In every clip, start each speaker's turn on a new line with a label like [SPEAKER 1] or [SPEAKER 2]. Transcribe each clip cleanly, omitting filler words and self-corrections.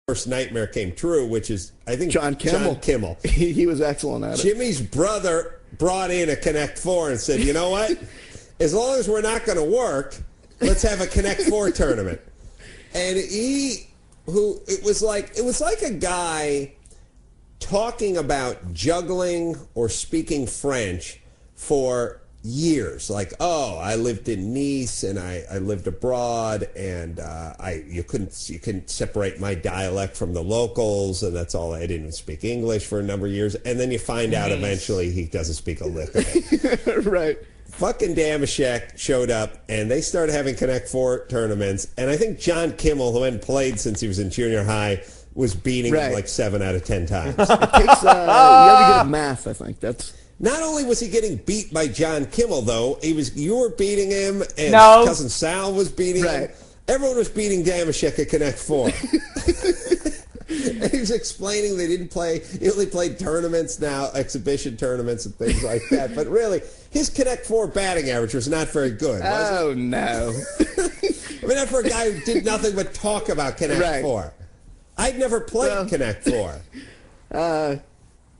[SPEAKER 1] worst nightmare came true, which is, I think,
[SPEAKER 2] John Kimmel.
[SPEAKER 1] John Kimmel.
[SPEAKER 2] He was excellent at it.
[SPEAKER 1] Jimmy's brother brought in a Connect Four and said, you know what? As long as we're not going to work, let's have a Connect Four tournament. And it was like a guy talking about juggling or speaking French for years. Like, oh, I lived in Nice and I lived abroad, and you couldn't separate my dialect from the locals, and that's all. I didn't speak English for a number of years, and then you find out eventually he doesn't speak a lick of it.
[SPEAKER 2] Right.
[SPEAKER 1] Fucking Damashek showed up, and they started having Connect Four tournaments, and I think John Kimmel, who hadn't played since he was in junior high, was beating him like 7 out of 10 times.
[SPEAKER 2] It takes, you have to get at math, I think. That's...
[SPEAKER 1] Not only was he getting beat by John Kimmel, though, you were beating him, and cousin Sal was beating him. Everyone was beating Damashek at Connect Four. And he was explaining they didn't play. He only played tournaments now, exhibition tournaments and things like that. But really, his Connect Four batting average was not very good.
[SPEAKER 2] Oh, no.
[SPEAKER 1] I mean, not for a guy who did nothing but talk about Connect Four. I'd never played Connect Four.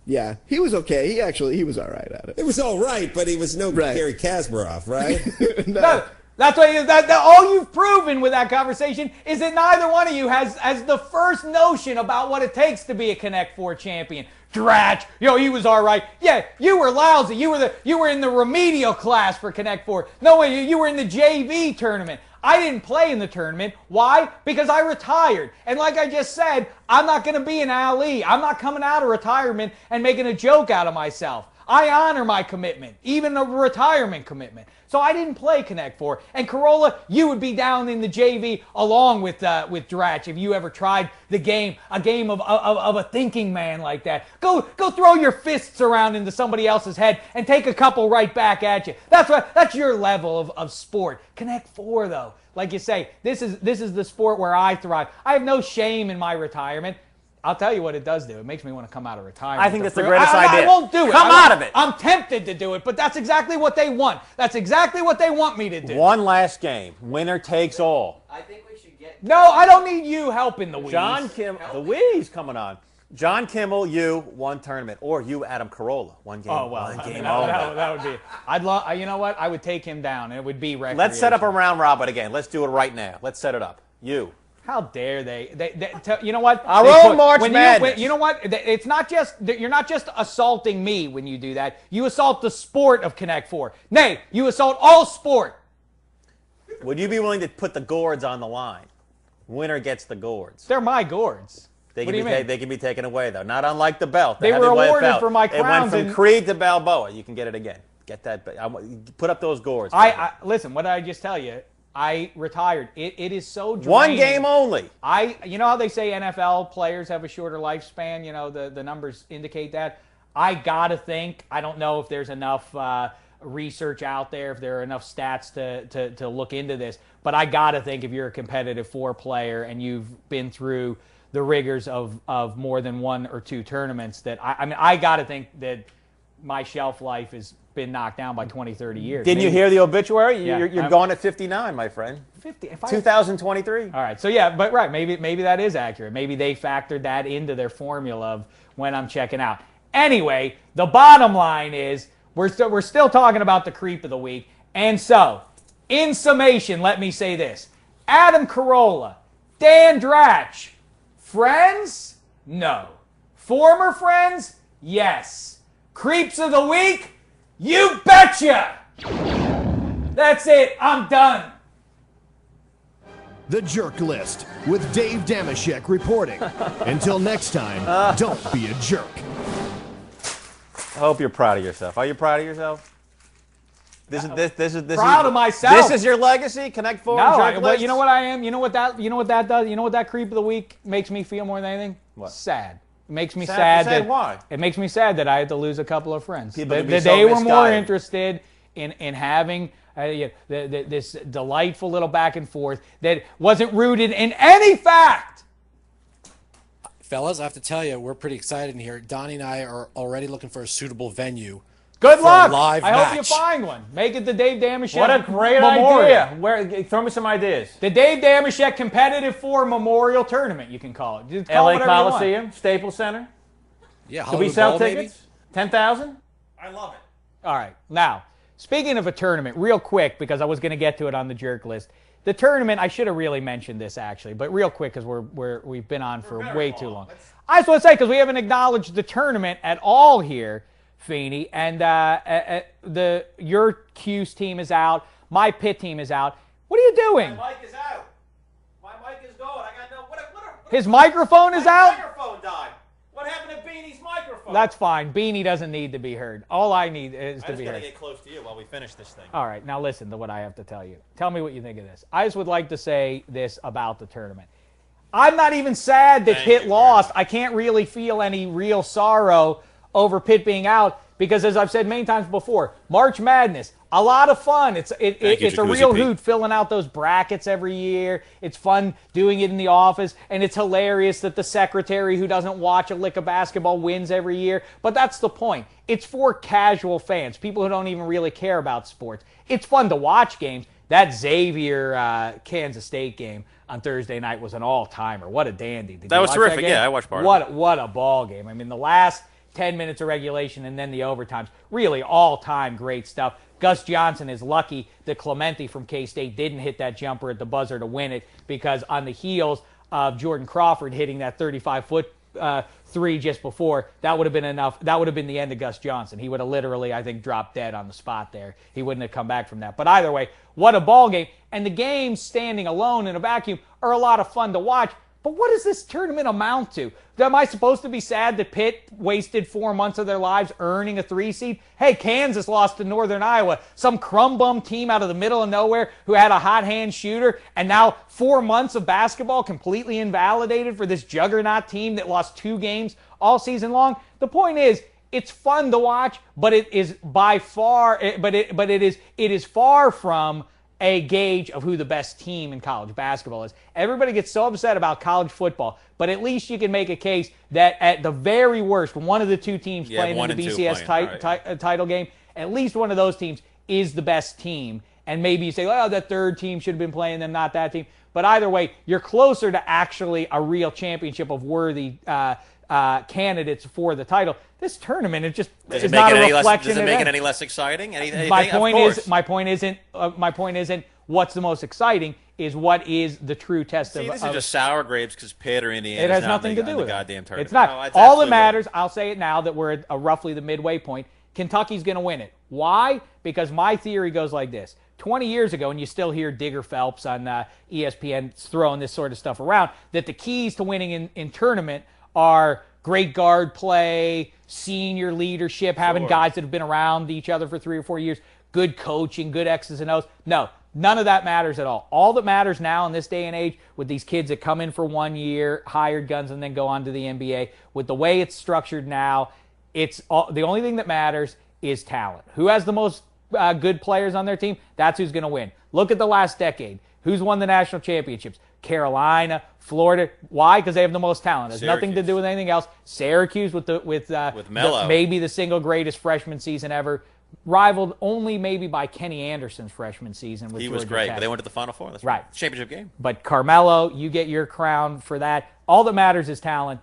[SPEAKER 2] Yeah, he was okay. He was all right at it.
[SPEAKER 1] It was all right, but he was no Gary Kasparov, right?
[SPEAKER 3] No. That's what all you've proven with that conversation is that neither one of you has the first notion about what it takes to be a Connect Four champion. Dratch, he was all right. Yeah, you were lousy. You were in the remedial class for Connect Four. No way, you were in the JV tournament. I didn't play in the tournament. Why? Because I retired. And like I just said, I'm not going to be an Ali. I'm not coming out of retirement and making a joke out of myself. I honor my commitment, even a retirement commitment. So I didn't play Connect Four. And Carolla, you would be down in the JV along with Dratch if you ever tried a game of a thinking man like that. Go throw your fists around into somebody else's head and take a couple right back at you. That's your level of sport. Connect Four, though, like you say, this is the sport where I thrive. I have no shame in my retirement. I'll tell you what it does do. It makes me want to come out of retirement.
[SPEAKER 4] I think that's the greatest idea.
[SPEAKER 3] I won't do it.
[SPEAKER 4] Come out of it.
[SPEAKER 3] I'm tempted to do it, but that's exactly what they want. That's exactly what they want me to do.
[SPEAKER 4] One last game. Winner takes all.
[SPEAKER 5] I think we should get...
[SPEAKER 3] No, I don't need you helping the Wees.
[SPEAKER 4] John Kimmel. The Wees coming on. John Kimmel, you, one tournament. Or you, Adam Carolla, one game.
[SPEAKER 3] Oh, well, that would be... I'd love... You know what? I would take him down, and it would be recreation.
[SPEAKER 4] Let's set up a round robin again. Let's do it right now. Let's set it up. You.
[SPEAKER 3] How dare they you know what?
[SPEAKER 4] Our own March Madness.
[SPEAKER 3] You know what? It's not just, you're not just assaulting me when you do that. You assault the sport of Connect Four. Nay, you assault all sport.
[SPEAKER 4] Would you be willing to put the gourds on the line? Winner gets the gourds.
[SPEAKER 3] They're my gourds.
[SPEAKER 4] They can be taken away, though. Not unlike the belt.
[SPEAKER 3] They were awarded for my crowns.
[SPEAKER 4] It went from Creed to Balboa. You can get it again. Get that. Put up those gourds.
[SPEAKER 3] Listen, what did I just tell you? I retired. It is so draining.
[SPEAKER 4] One game only.
[SPEAKER 3] You know how they say NFL players have a shorter lifespan? You know, the numbers indicate that. I got to think, I don't know if there's enough research out there, if there are enough stats to look into this, but I got to think if you're a competitive four player and you've been through the rigors of more than one or two tournaments, that I got to think that my shelf life has been knocked down by 20, 30 years.
[SPEAKER 4] Didn't you hear the obituary?
[SPEAKER 3] Yeah,
[SPEAKER 4] you're going at 59, my friend. 2023.
[SPEAKER 3] All right. So yeah, but maybe that is accurate. Maybe they factored that into their formula of when I'm checking out. Anyway, the bottom line is we're still talking about the creep of the week. And so, in summation, let me say this. Adam Carolla, Dan Dratch, friends? No. Former friends? Yes. Creeps of the week? You betcha! That's it. I'm done.
[SPEAKER 6] The Jerk List with Dave Damashek reporting. Until next time, don't be a jerk.
[SPEAKER 4] I hope you're proud of yourself. Are you proud of yourself? This is
[SPEAKER 3] proud of myself.
[SPEAKER 4] This is your legacy. Connect Four.
[SPEAKER 3] No, but you know what I am. You know what that does. You know what that creep of the week makes me feel more than anything.
[SPEAKER 4] What?
[SPEAKER 3] Sad. It makes me sad.
[SPEAKER 4] Why?
[SPEAKER 3] It makes me sad that I had to lose a couple of friends.
[SPEAKER 4] People
[SPEAKER 3] They were more interested in having this delightful little back and forth that wasn't rooted in any fact.
[SPEAKER 7] Fellas, I have to tell you, we're pretty excited in here. Donnie and I are already looking for a suitable venue
[SPEAKER 3] Good luck.
[SPEAKER 5] live
[SPEAKER 3] I hope you
[SPEAKER 5] match.
[SPEAKER 3] find one. Make it the Dave Damashek
[SPEAKER 4] What a great
[SPEAKER 3] Memorial.
[SPEAKER 4] idea. Throw me some ideas.
[SPEAKER 3] The Dave Damashek Competitive 4 Memorial Tournament, you can call it. Just call it
[SPEAKER 4] LA
[SPEAKER 3] whatever you want.
[SPEAKER 4] Coliseum, Staples Center.
[SPEAKER 5] Yeah,
[SPEAKER 4] Do we
[SPEAKER 5] Hollywood
[SPEAKER 4] sell
[SPEAKER 5] Bowl,
[SPEAKER 4] tickets? 10,000?
[SPEAKER 5] I love it.
[SPEAKER 3] All right. Now, speaking of a tournament, real quick, because I was going to get to it on the jerk list. The tournament, I should have really mentioned this actually, but real quick because we've been on for way too long. I just want to say, because we haven't acknowledged the tournament at all here, Feeney, and your Q's team is out, my Pitt team is out. What are you doing?
[SPEAKER 7] My mic is out. My mic is going. I got no.
[SPEAKER 3] His microphone is
[SPEAKER 7] my
[SPEAKER 3] out?
[SPEAKER 7] microphone died. What happened to Beanie's microphone?
[SPEAKER 3] That's fine. Beanie doesn't need to be heard. All I need is
[SPEAKER 7] I
[SPEAKER 3] to
[SPEAKER 7] just
[SPEAKER 3] be
[SPEAKER 7] gotta
[SPEAKER 3] heard.
[SPEAKER 7] get close to you while we finish this thing.
[SPEAKER 3] All right, now listen to what I have to tell you. Tell me what you think of this. I just would like to say this about the tournament. I'm not even sad that
[SPEAKER 7] Thank
[SPEAKER 3] Pitt
[SPEAKER 7] you,
[SPEAKER 3] lost. I can't really feel any real sorrow over Pitt being out because, as I've said many times before, March Madness, a lot of fun. It's
[SPEAKER 7] you,
[SPEAKER 3] a
[SPEAKER 7] Jacuzzi
[SPEAKER 3] real
[SPEAKER 7] Pete.
[SPEAKER 3] hoot filling out those brackets every year. It's fun doing it in the office, and it's hilarious that the secretary who doesn't watch a lick of basketball wins every year. But that's the point. It's for casual fans, people who don't even really care about sports. It's fun to watch games. That Xavier Kansas State game on Thursday night was an all-timer. What a dandy. Did
[SPEAKER 7] That
[SPEAKER 3] you
[SPEAKER 7] was
[SPEAKER 3] watch
[SPEAKER 7] terrific.
[SPEAKER 3] game?
[SPEAKER 7] Yeah, I watched part of it.
[SPEAKER 3] What a ball game. I mean, the last 10 minutes of regulation and then the overtimes, really all-time great stuff. Gus Johnson is lucky that Clemente from K-State didn't hit that jumper at the buzzer to win it, because on the heels of Jordan Crawford hitting that 35-foot three just before, that would have been enough. That would have been the end of Gus Johnson. He would have literally, I think, dropped dead on the spot there. He wouldn't have come back from that. But either way, what a ball game. And the games standing alone in a vacuum are a lot of fun to watch. But what does this tournament amount to? Am I supposed to be sad that Pitt wasted 4 months of their lives earning a 3 seed? Hey, Kansas lost to Northern Iowa, some crumb bum team out of the middle of nowhere who had a hot hand shooter, and now 4 months of basketball completely invalidated for this juggernaut team that lost 2 games all season long. The point is, it's fun to watch, but it is by far, it is far from a gauge of who the best team in college basketball is. Everybody gets so upset about college football, but at least you can make a case that at the very worst, one of the two teams playing in the BCS title game, at least one of those teams is the best team. And maybe you say, oh, that third team should have been playing them, not that team. But either way, you're closer to actually a real championship of worthy candidates for the title. This tournament is not a reflection.
[SPEAKER 7] Does it make it any less exciting? My
[SPEAKER 3] point isn't what's the most exciting. Is what is the true test of.
[SPEAKER 7] These are just sour grapes because Pitt or Indiana.
[SPEAKER 3] It has nothing to do with
[SPEAKER 7] goddamn tournament.
[SPEAKER 3] It's not.
[SPEAKER 7] No, it's
[SPEAKER 3] all that matters. I'll say it now that we're at roughly the midway point. Kentucky's going to win it. Why? Because my theory goes like this. 20 years ago, and you still hear Digger Phelps on ESPN throwing this sort of stuff around, that the keys to winning in tournament are great guard play, senior leadership, having guys that have been around each other for 3 or 4 years, good coaching, good X's and O's. No, none of that matters at all. All that matters now in this day and age with these kids that come in for 1 year, hired guns, and then go on to the NBA, with the way it's structured now, the only thing that matters is talent. Who has the most good players on their team? That's who's going to win. Look at the last decade. Who's won the national championships? Carolina, Florida. Why? Because they have the most talent. It has nothing to do with anything else. Syracuse with
[SPEAKER 7] Melo.
[SPEAKER 3] Maybe the single greatest freshman season ever, rivaled only maybe by Kenny Anderson's freshman season. With
[SPEAKER 7] he was
[SPEAKER 3] Georgia
[SPEAKER 7] great,
[SPEAKER 3] Tech.
[SPEAKER 7] but they went to the Final Four. That's
[SPEAKER 3] right.
[SPEAKER 7] Championship game.
[SPEAKER 3] But Carmelo, you get your crown for that. All that matters is talent.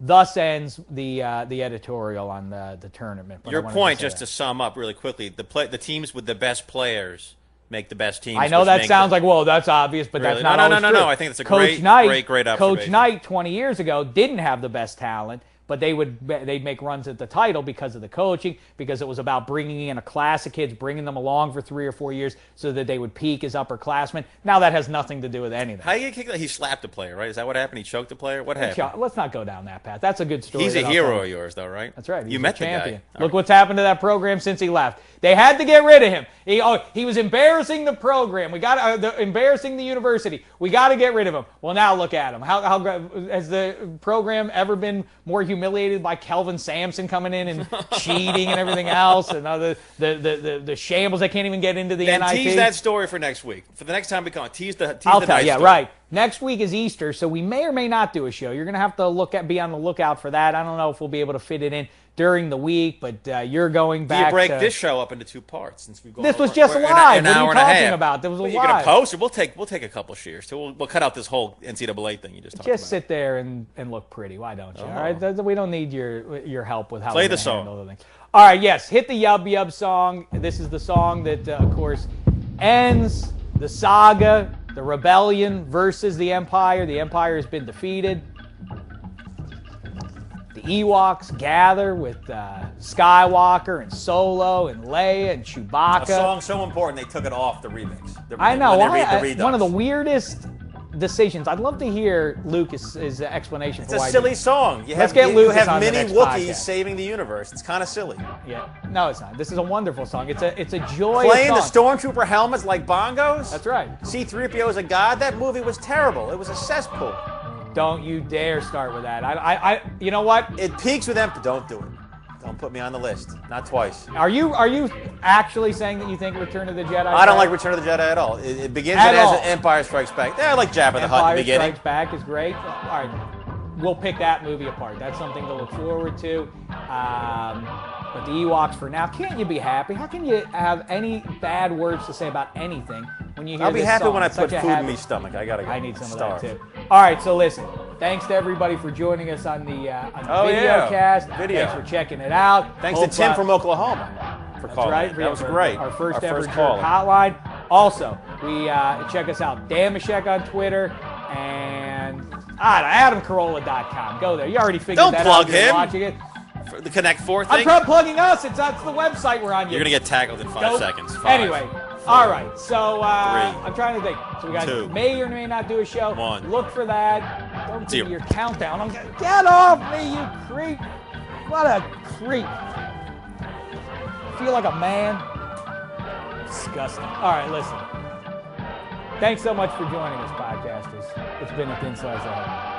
[SPEAKER 3] Thus ends the editorial on the tournament. But
[SPEAKER 7] Your point, just to sum up really quickly, the teams with the best players make the best teams.
[SPEAKER 3] I know that sounds like, well, that's obvious, but
[SPEAKER 7] really?
[SPEAKER 3] that's not always true.
[SPEAKER 7] No. I think that's a great observation.
[SPEAKER 3] Coach Knight 20 years ago didn't have the best talent, but they'd make runs at the title because of the coaching, because it was about bringing in a class of kids, bringing them along for 3 or 4 years so that they would peak as upperclassmen. Now that has nothing to do with anything.
[SPEAKER 7] How do you get kicked? He slapped a player, right? Is that what happened? He choked a player? What happened?
[SPEAKER 3] Let's not go down that path. That's a good story.
[SPEAKER 7] He's a hero of yours, though, right?
[SPEAKER 3] That's right.
[SPEAKER 7] You met
[SPEAKER 3] the champion.
[SPEAKER 7] The guy.
[SPEAKER 3] Look what's happened to that program since he left. They had to get rid of him. He was embarrassing the program. We got embarrassing the university. We got to get rid of him. Well, now look at him. How has the program ever been more humiliated by Kelvin Sampson coming in and cheating and everything else, and the shambles? They can't even get into the NIT.
[SPEAKER 7] Tease that story for next week. For the next time we come, tease the
[SPEAKER 3] I'll tell you. Yeah,
[SPEAKER 7] story.
[SPEAKER 3] right. Next week is Easter, so we may or may not do a show. You're going to have to be on the lookout for that. I don't know if we'll be able to fit it in during the week, but you're going back.
[SPEAKER 7] You break
[SPEAKER 3] to,
[SPEAKER 7] this show up into 2 parts since we've gone.
[SPEAKER 3] This was
[SPEAKER 7] over-
[SPEAKER 3] just
[SPEAKER 7] we're
[SPEAKER 3] live.
[SPEAKER 7] An
[SPEAKER 3] What are
[SPEAKER 7] hour
[SPEAKER 3] you
[SPEAKER 7] and a
[SPEAKER 3] talking
[SPEAKER 7] half.
[SPEAKER 3] about? There was a
[SPEAKER 7] But you're gonna
[SPEAKER 3] live.
[SPEAKER 7] post it. We'll take a couple shares too. We'll cut out this whole NCAA thing you just talked
[SPEAKER 3] Just
[SPEAKER 7] about.
[SPEAKER 3] sit there and look pretty. Why don't you? All right, we don't need your help with how
[SPEAKER 7] Play
[SPEAKER 3] we're
[SPEAKER 7] the
[SPEAKER 3] gonna
[SPEAKER 7] song.
[SPEAKER 3] handle the thing. All right, yes, hit the Yub Yub song. This is the song that, of course, ends the saga, the rebellion versus the Empire. The Empire has been defeated. The Ewoks gather with Skywalker and Solo and Leia and Chewbacca.
[SPEAKER 7] A song so important they took it off the remix.
[SPEAKER 3] I know.
[SPEAKER 7] When they read the redux.
[SPEAKER 3] One of the weirdest decisions. I'd love to hear Lucas's explanation
[SPEAKER 7] It's
[SPEAKER 3] for
[SPEAKER 7] a
[SPEAKER 3] why.
[SPEAKER 7] silly song.
[SPEAKER 3] Let's get Lucas
[SPEAKER 7] You have
[SPEAKER 3] on the
[SPEAKER 7] many
[SPEAKER 3] next
[SPEAKER 7] Wookiees
[SPEAKER 3] podcast.
[SPEAKER 7] saving the universe. It's kind of silly.
[SPEAKER 3] Yeah. No, it's not. This is a wonderful song. It's a joy.
[SPEAKER 7] Playing the
[SPEAKER 3] song.
[SPEAKER 7] stormtrooper helmets like bongos.
[SPEAKER 3] That's right.
[SPEAKER 7] C-3PO is a god. That movie was terrible. It was a cesspool.
[SPEAKER 3] Don't you dare start with that. I you know what?
[SPEAKER 7] It peaks with empty. Don't do it. Don't put me on the list. Not twice.
[SPEAKER 3] Are you actually saying that you think Return of the Jedi?
[SPEAKER 7] I don't like Return of the Jedi at all. It begins
[SPEAKER 3] At
[SPEAKER 7] as
[SPEAKER 3] all.
[SPEAKER 7] Empire Strikes Back. I like Jabba the Hutt in the
[SPEAKER 3] Empire
[SPEAKER 7] beginning.
[SPEAKER 3] Strikes Back is great. All right, we'll pick that movie apart. That's something to look forward to. But the Ewoks for now. Can't you be happy? How can you have any bad words to say about anything when you hear
[SPEAKER 7] I'll be
[SPEAKER 3] this
[SPEAKER 7] happy
[SPEAKER 3] song?
[SPEAKER 7] when I
[SPEAKER 3] It's
[SPEAKER 7] put
[SPEAKER 3] such a
[SPEAKER 7] food in
[SPEAKER 3] happy-
[SPEAKER 7] my stomach. I gotta go.
[SPEAKER 3] I need some
[SPEAKER 7] Starve.
[SPEAKER 3] of that too. All right, so listen. Thanks to everybody for joining us on the
[SPEAKER 7] Oh,
[SPEAKER 3] video
[SPEAKER 7] yeah.
[SPEAKER 3] cast.
[SPEAKER 7] Video.
[SPEAKER 3] Thanks for checking it out.
[SPEAKER 7] Thanks
[SPEAKER 3] Hope,
[SPEAKER 7] to Tim from Oklahoma for
[SPEAKER 3] That's
[SPEAKER 7] calling.
[SPEAKER 3] right.
[SPEAKER 7] That was
[SPEAKER 3] for
[SPEAKER 7] great.
[SPEAKER 3] Our first ever jerk
[SPEAKER 7] caller.
[SPEAKER 3] hotline. Also, we check us out, Damashek on Twitter and AdamCarolla.com. Go there. You already figured
[SPEAKER 7] Don't
[SPEAKER 3] that
[SPEAKER 7] plug
[SPEAKER 3] out. You're
[SPEAKER 7] him.
[SPEAKER 3] watching it.
[SPEAKER 7] For the Connect 4
[SPEAKER 3] I'm
[SPEAKER 7] thing.
[SPEAKER 3] trying plugging us. That's the website we're on.
[SPEAKER 7] You're gonna get tackled in 5
[SPEAKER 3] Nope.
[SPEAKER 7] seconds. 5,
[SPEAKER 3] Anyway,
[SPEAKER 7] 4,
[SPEAKER 3] all right. So
[SPEAKER 7] 3,
[SPEAKER 3] I'm trying to think. So we got
[SPEAKER 7] 2,
[SPEAKER 3] may or may not do a show.
[SPEAKER 7] 1.
[SPEAKER 3] Look for that. Don't do
[SPEAKER 7] 0.
[SPEAKER 3] your countdown. Get off me, you creep! What a creep! Feel like a man. Disgusting. All right, listen. Thanks so much for joining us, podcasters. It's been a thin slice of heaven.